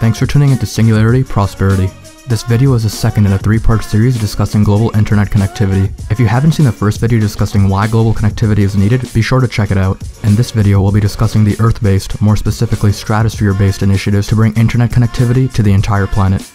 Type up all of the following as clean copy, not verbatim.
Thanks for tuning into Singularity Prosperity. This video is the second in a three-part series discussing global internet connectivity. If you haven't seen the first video discussing why global connectivity is needed, be sure to check it out. In this video, we'll be discussing the Earth-based, more specifically stratosphere-based initiatives to bring internet connectivity to the entire planet.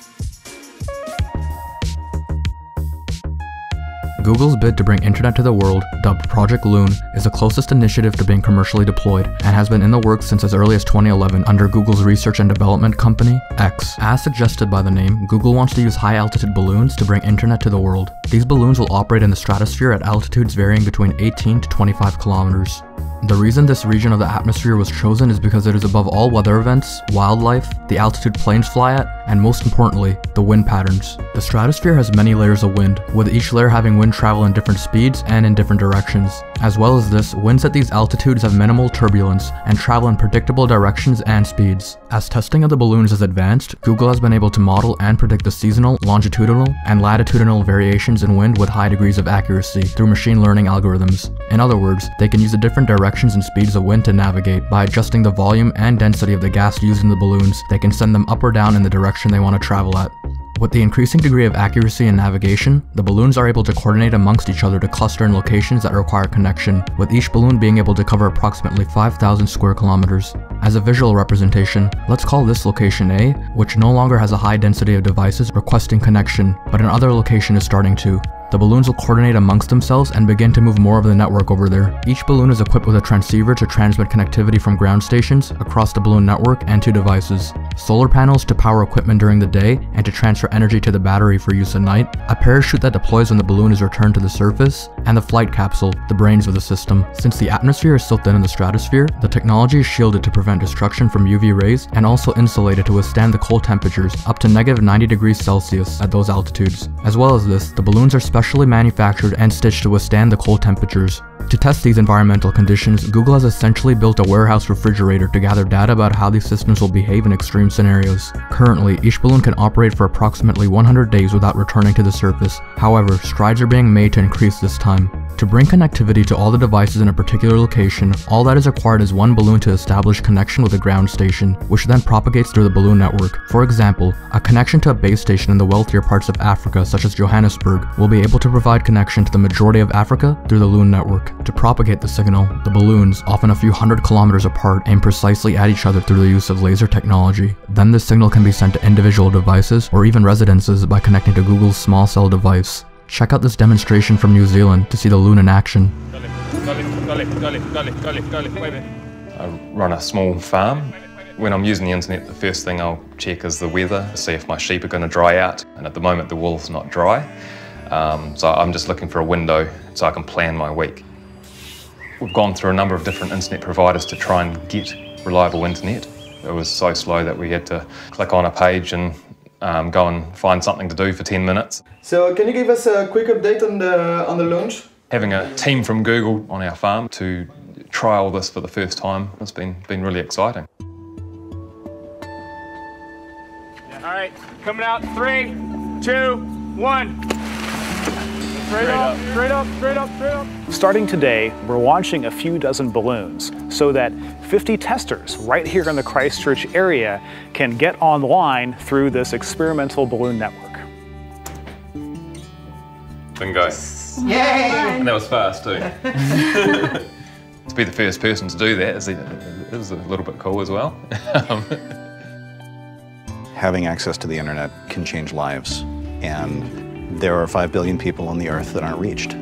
Google's bid to bring internet to the world, dubbed Project Loon, is the closest initiative to being commercially deployed, and has been in the works since as early as 2011 under Google's research and development company, X. As suggested by the name, Google wants to use high-altitude balloons to bring internet to the world. These balloons will operate in the stratosphere at altitudes varying between 18 to 25 kilometers. The reason this region of the atmosphere was chosen is because it is above all weather events, wildlife, the altitude planes fly at, and most importantly, the wind patterns. The stratosphere has many layers of wind, with each layer having wind travel in different speeds and in different directions. As well as this, winds at these altitudes have minimal turbulence and travel in predictable directions and speeds. As testing of the balloons has advanced, Google has been able to model and predict the seasonal, longitudinal, and latitudinal variations in wind with high degrees of accuracy through machine learning algorithms. In other words, they can use the different directions and speeds of wind to navigate. By adjusting the volume and density of the gas used in the balloons, they can send them up or down in the direction they want to travel at. With the increasing degree of accuracy in navigation, the balloons are able to coordinate amongst each other to cluster in locations that require connection, with each balloon being able to cover approximately 5,000 square kilometers. As a visual representation, let's call this location A, which no longer has a high density of devices requesting connection, but another location is starting to. The balloons will coordinate amongst themselves and begin to move more of the network over there. Each balloon is equipped with a transceiver to transmit connectivity from ground stations across the balloon network and to devices, solar panels to power equipment during the day and to transfer energy to the battery for use at night, a parachute that deploys when the balloon is returned to the surface, and the flight capsule, the brains of the system. Since the atmosphere is still thin in the stratosphere, the technology is shielded to prevent destruction from UV rays and also insulated to withstand the cold temperatures up to -90 degrees Celsius at those altitudes. As well as this, the balloons are specially manufactured and stitched to withstand the cold temperatures. To test these environmental conditions, Google has essentially built a warehouse refrigerator to gather data about how these systems will behave in extreme scenarios. Currently, each balloon can operate for approximately 100 days without returning to the surface. However, strides are being made to increase this time. To bring connectivity to all the devices in a particular location, all that is required is one balloon to establish connection with a ground station, which then propagates through the balloon network. For example, a connection to a base station in the wealthier parts of Africa, such as Johannesburg, will be able to provide connection to the majority of Africa through the loon network. To propagate the signal, the balloons, often a few hundred kilometers apart, aim precisely at each other through the use of laser technology. Then this signal can be sent to individual devices or even residences by connecting to Google's small cell device. Check out this demonstration from New Zealand to see the loon in action. I run a small farm. When I'm using the internet, the first thing I'll check is the weather, see if my sheep are going to dry out, and at the moment the wool's not dry. So I'm just looking for a window so I can plan my week. We've gone through a number of different internet providers to try and get reliable internet. It was so slow that we had to click on a page and go and find something to do for 10 minutes. So can you give us a quick update on the launch? Having a team from Google on our farm to trial this for the first time has been really exciting. All right, coming out, 3, 2, 1. Straight up, straight up, straight up, straight up. Starting today, we're launching a few dozen balloons so that 50 testers right here in the Christchurch area can get online through this experimental balloon network. Bingo. Yay! And that was fast too. To be the first person to do that is a little bit cool as well. Having access to the internet can change lives, and there are 5 billion people on the earth that aren't reached.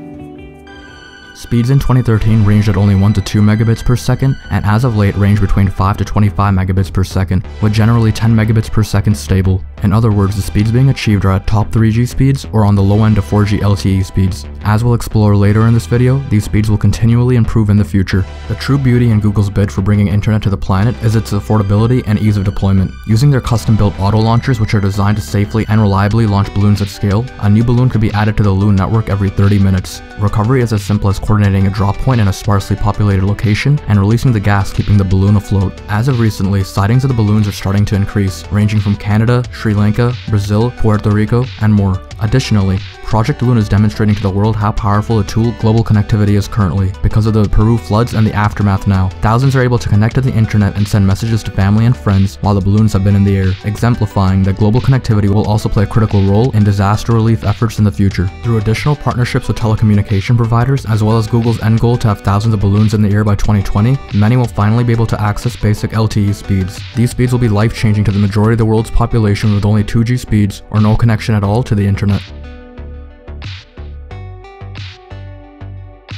Speeds in 2013 ranged at only 1 to 2 megabits per second, and as of late range between 5 to 25 megabits per second, with generally 10 megabits per second stable. In other words, the speeds being achieved are at top 3G speeds or on the low end of 4G LTE speeds. As we'll explore later in this video, these speeds will continually improve in the future. The true beauty in Google's bid for bringing internet to the planet is its affordability and ease of deployment. Using their custom-built auto launchers, which are designed to safely and reliably launch balloons at scale, a new balloon could be added to the loon network every 30 minutes. Recovery is as simple as coordinating a drop point in a sparsely populated location, and releasing the gas keeping the balloon afloat. As of recently, sightings of the balloons are starting to increase, ranging from Canada, Sri Lanka, Brazil, Puerto Rico, and more. Additionally, Project Loon is demonstrating to the world how powerful a tool global connectivity is currently. Because of the Peru floods and the aftermath now, thousands are able to connect to the internet and send messages to family and friends while the balloons have been in the air, exemplifying that global connectivity will also play a critical role in disaster relief efforts in the future. Through additional partnerships with telecommunication providers, as well as Google's end goal to have thousands of balloons in the air by 2020, many will finally be able to access basic LTE speeds. These speeds will be life-changing to the majority of the world's population with only 2G speeds or no connection at all to the internet.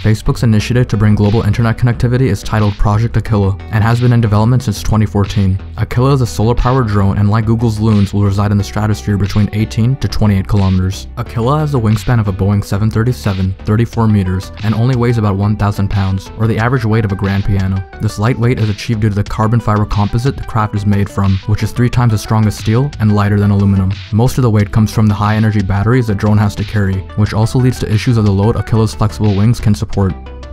Facebook's initiative to bring global internet connectivity is titled Project Aquila and has been in development since 2014. Aquila is a solar-powered drone and, like Google's Loons, will reside in the stratosphere between 18 to 28 kilometers. Aquila has the wingspan of a Boeing 737, 34 meters, and only weighs about 1,000 pounds, or the average weight of a grand piano. This light weight is achieved due to the carbon fiber composite the craft is made from, which is 3 times as strong as steel and lighter than aluminum. Most of the weight comes from the high-energy batteries the drone has to carry, which also leads to issues of the load Aquila's flexible wings can support.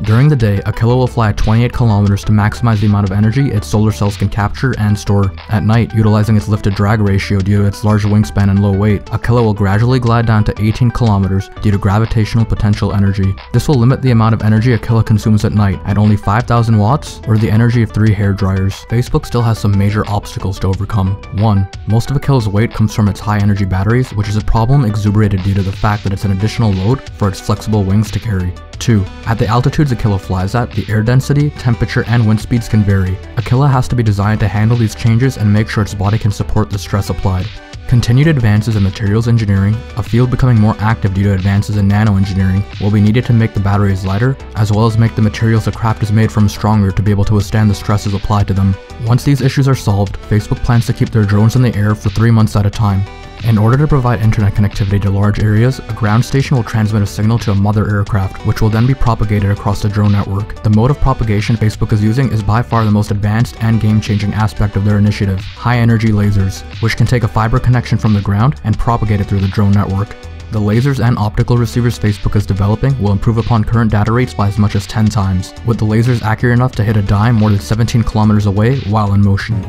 During the day, Aquila will fly at 28 kilometers to maximize the amount of energy its solar cells can capture and store. At night, utilizing its lift-to-drag ratio due to its large wingspan and low weight, Aquila will gradually glide down to 18 kilometers due to gravitational potential energy. This will limit the amount of energy Aquila consumes at night at only 5,000 watts, or the energy of 3 hair dryers. Facebook still has some major obstacles to overcome. 1. Most of Aquila's weight comes from its high-energy batteries, which is a problem exacerbated due to the fact that it's an additional load for its flexible wings to carry. 2. At the altitudes Aquila flies at, the air density, temperature, and wind speeds can vary. Aquila has to be designed to handle these changes and make sure its body can support the stress applied. Continued advances in materials engineering, a field becoming more active due to advances in nanoengineering, will be needed to make the batteries lighter, as well as make the materials the craft is made from stronger to be able to withstand the stresses applied to them. Once these issues are solved, Facebook plans to keep their drones in the air for 3 months at a time. In order to provide internet connectivity to large areas, a ground station will transmit a signal to a mother aircraft, which will then be propagated across the drone network. The mode of propagation Facebook is using is by far the most advanced and game-changing aspect of their initiative: high-energy lasers, which can take a fiber connection from the ground and propagate it through the drone network. The lasers and optical receivers Facebook is developing will improve upon current data rates by as much as 10 times, with the lasers accurate enough to hit a dime more than 17 kilometers away while in motion.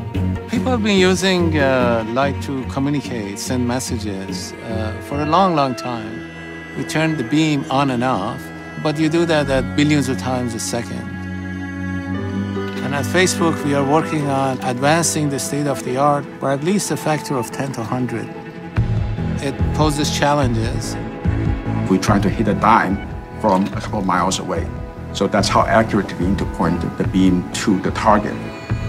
People have been using light to communicate, send messages for a long time. We turn the beam on and off, but you do that at billions of times a second. And at Facebook, we are working on advancing the state of the art by at least a factor of 10 to 100. It poses challenges. We try to hit a dime from a couple of miles away. So that's how accurate we need to point the beam to the target.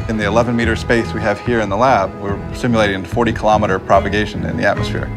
In the 11-meter space we have here in the lab, we're simulating 40-kilometer propagation in the atmosphere.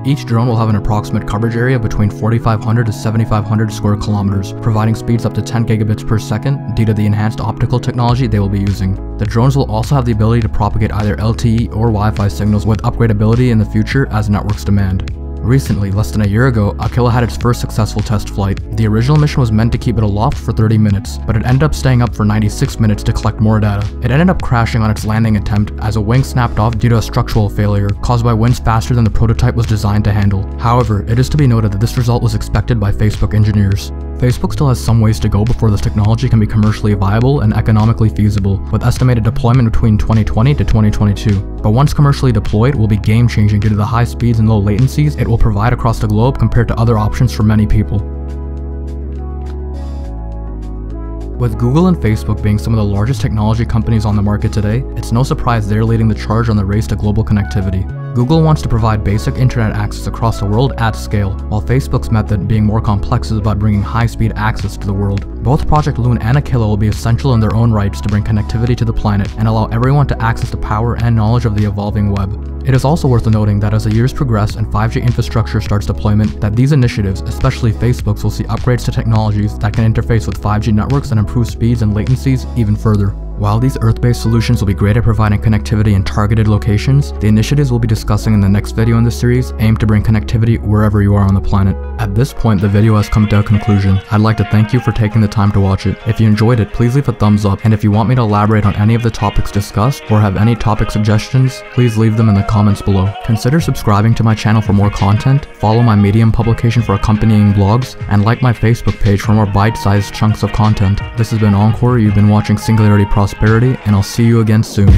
Each drone will have an approximate coverage area between 4,500 to 7,500 square kilometers, providing speeds up to 10 gigabits per second due to the enhanced optical technology they will be using. The drones will also have the ability to propagate either LTE or Wi-Fi signals with upgradability in the future as networks demand. Recently, less than a year ago, Aquila had its first successful test flight. The original mission was meant to keep it aloft for 30 minutes, but it ended up staying up for 96 minutes to collect more data. It ended up crashing on its landing attempt as a wing snapped off due to a structural failure caused by winds faster than the prototype was designed to handle. However, it is to be noted that this result was expected by Facebook engineers. Facebook still has some ways to go before this technology can be commercially viable and economically feasible, with estimated deployment between 2020 to 2022. But once commercially deployed, it will be game-changing due to the high speeds and low latencies it will provide across the globe compared to other options for many people. With Google and Facebook being some of the largest technology companies on the market today, it's no surprise they're leading the charge on the race to global connectivity. Google wants to provide basic internet access across the world at scale, while Facebook's method, being more complex, is about bringing high-speed access to the world. Both Project Loon and Aquila will be essential in their own rights to bring connectivity to the planet and allow everyone to access the power and knowledge of the evolving web. It is also worth noting that as the years progress and 5G infrastructure starts deployment, that these initiatives, especially Facebook's, will see upgrades to technologies that can interface with 5G networks and improve speeds and latencies even further. While these Earth-based solutions will be great at providing connectivity in targeted locations, the initiatives we'll be discussing in the next video in this series aim to bring connectivity wherever you are on the planet. At this point, the video has come to a conclusion. I'd like to thank you for taking the time to watch it. If you enjoyed it, please leave a thumbs up, and if you want me to elaborate on any of the topics discussed or have any topic suggestions, please leave them in the comments below. Consider subscribing to my channel for more content, follow my Medium publication for accompanying blogs, and like my Facebook page for more bite-sized chunks of content. This has been Encore, you've been watching Singularity Prosperity, and I'll see you again soon.